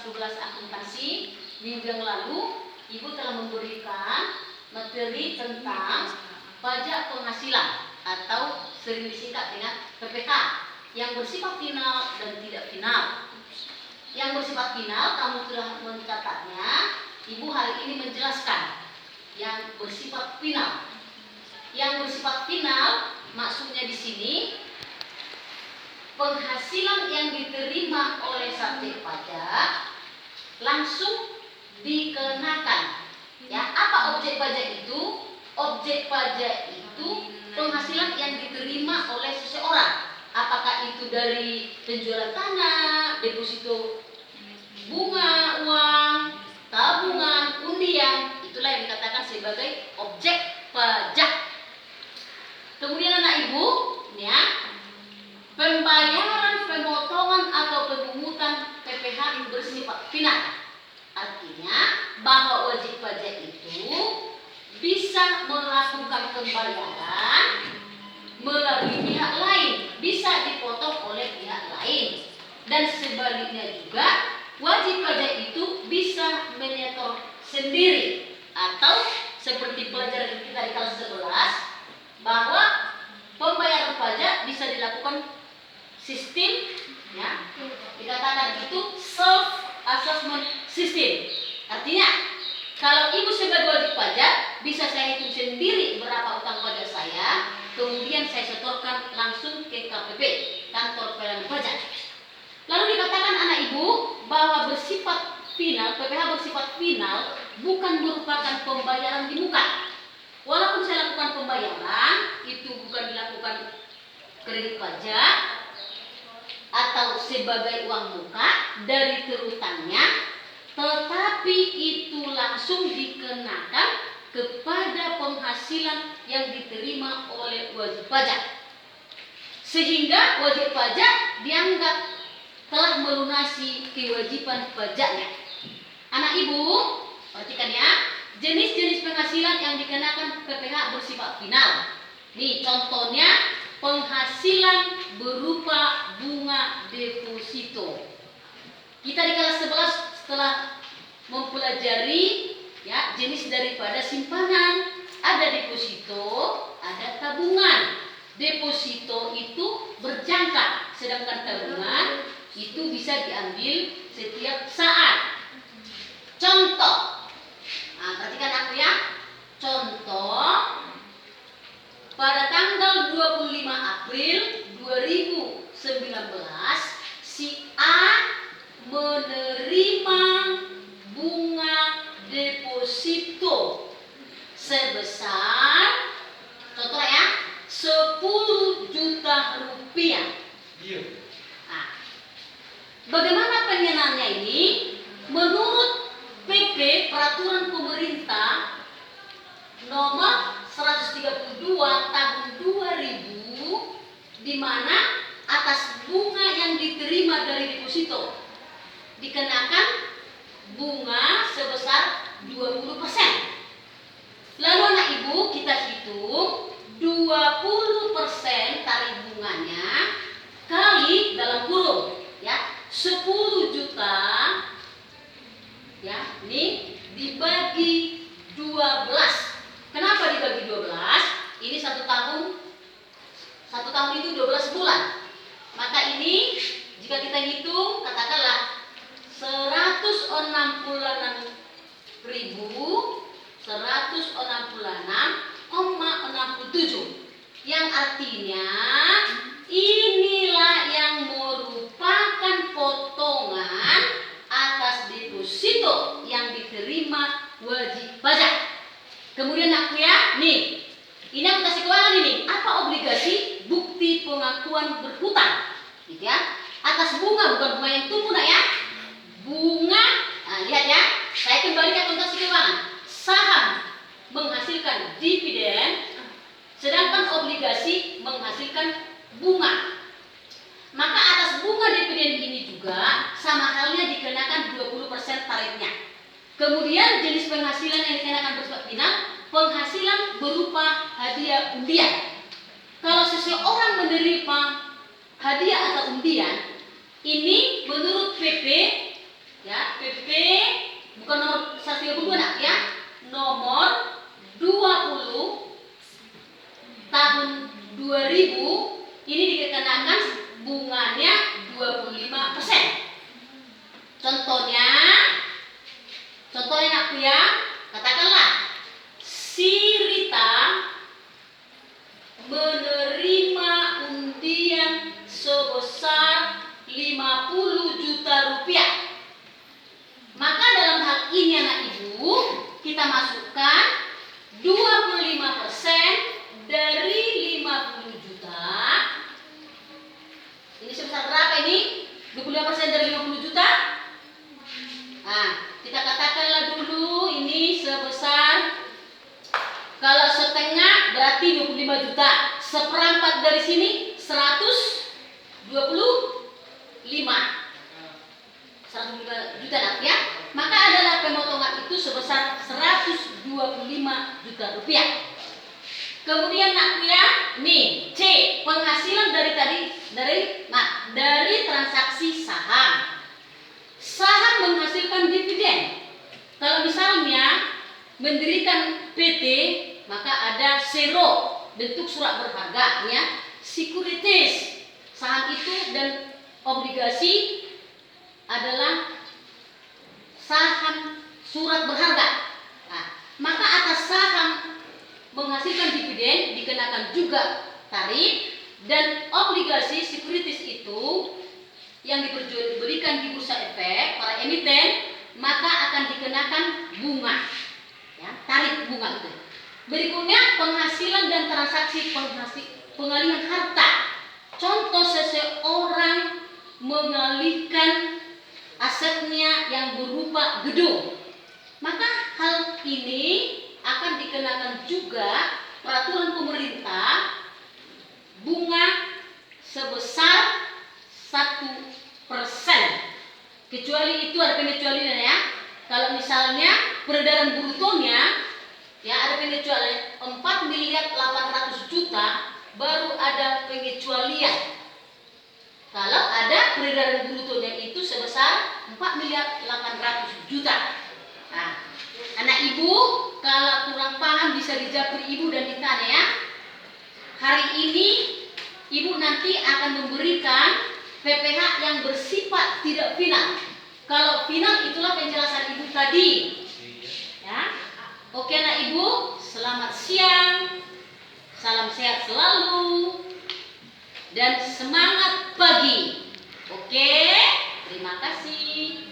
11 akuntansi. Minggu yang lalu Ibu telah memberikan materi tentang pajak penghasilan atau sering disingkat dengan PPH yang bersifat final dan tidak final. Yang bersifat final kamu telah mencatatnya. Ibu hari ini menjelaskan yang bersifat final. Yang bersifat final maksudnya di sini penghasilan yang diterima oleh subjek pajak langsung dikenakan. Ya, apa objek pajak itu? Objek pajak itu penghasilan yang diterima oleh seseorang. Apakah itu dari penjualan tanah, deposito bunga, uang, tabungan, undian, itulah yang dikatakan sebagai objek pajak. Kemudian anak ibu, ya, pembayaran, pemotongan atau pemungutan PPH bersifat final. Artinya bahwa wajib pajak itu bisa melakukan pembayaran melalui pihak lain, bisa dipotong oleh pihak lain. Dan sebaliknya juga wajib pajak itu bisa menyetor sendiri. Atau seperti pelajaran kita di kelas 11 bahwa pembayaran pajak bisa dilakukan sistem, ya, dikatakan itu self assessment system. Artinya kalau ibu sebagai wajib pajak bisa saya hitung sendiri berapa utang pajak saya, kemudian saya setorkan langsung ke KPP, kantor pelayanan pajak. Lalu dikatakan anak ibu bahwa bersifat final, PPH bersifat final bukan merupakan pembayaran di muka. Walaupun saya lakukan pembayaran, itu bukan dilakukan kredit pajak atau sebagai uang muka dari terutangnya, tetapi itu langsung dikenakan kepada penghasilan yang diterima oleh wajib pajak. Sehingga wajib pajak dianggap telah melunasi kewajiban pajaknya. Anak ibu, perhatikan ya, jenis-jenis penghasilan yang dikenakan PPH bersifat final. Nih contohnya, penghasilan berupa bunga deposito. Kita di kelas 11 setelah mempelajari, ya, jenis daripada simpanan, ada deposito, ada tabungan. Deposito itu berjangka, sedangkan tabungan itu bisa diambil setiap saat. Contoh, nah, perhatikan aku ya. Contoh, pada tanggal 25 April 2019, si A menerima bunga deposito sebesar, contoh ya, 10 juta rupiah. Nah, bagaimana pengenannya ini? Menurut PP Peraturan Pemerintah Nomor 132 Tahun 2000, di mana atas bunga yang diterima dari deposito dikenakan bunga sebesar 20%. Lalu anak ibu kita hitung 20% tarif bunganya kali dalam kurung, ya, 10 juta, ya, ini dibagi 12. Kenapa dibagi 12? Ini satu tahun itu 12 bulan. Maka ini jika kita hitung, katakanlah 166.166,67, yang artinya inilah yang merupakan potongan atas deposito yang diterima wajib pajak. Kemudian aku ya, nih, ini aku kasih keuangan ini. Apa obligasi? Bukti pengakuan berhutang, gitu ya. Atas bunga, bukan bunga yang tumbuh, nak ya. Bunga, nah, lihat ya. Saya kembali ke akuntansi keuangan. Saham menghasilkan dividen, sedangkan obligasi menghasilkan bunga. Maka atas bunga dividen ini juga sama halnya dikenakan 20% tarifnya. Kemudian jenis penghasilan yang dikenakan bersifat final, penghasilan berupa hadiah undian. Kalau seseorang menerima hadiah atau undian, ini menurut PP, ya, juta. Seperempat dari sini 125 juta ya. Maka adalah pemotongan itu sebesar 125 juta rupiah. Kemudian nak ya, nih C, penghasilan dari transaksi saham. Saham menghasilkan dividen. Kalau misalnya mendirikan PT, maka ada SERO, bentuk surat berharga ya, securities. Saham itu dan obligasi adalah saham surat berharga. Nah, maka atas saham menghasilkan dividen dikenakan juga tarif, dan obligasi securities itu yang diperjualbelikan di bursa efek para emiten maka akan dikenakan bunga ya, tarif bunga itu. Berikutnya penghasilan dan transaksi pengalihan harta. Contoh seseorang mengalihkan asetnya yang berupa gedung, maka hal ini akan dikenakan juga peraturan pemerintah bunga sebesar 1%. Kecuali itu ada pengecualian ya. Kalau misalnya peredaran brutonya ya ada pengecualian 4.800.000.000, baru ada pengecualian. Kalau ada peredaran brutonya itu sebesar 4.800.000.000. Nah, anak ibu kalau kurang paham bisa dijawab ibu dan ditanya ya. Hari ini ibu nanti akan memberikan PPH yang bersifat tidak final. Kalau final itulah penjelasan ibu tadi. Ya. Oke anak ibu, selamat siang. Salam sehat selalu. Dan semangat pagi. Oke, terima kasih.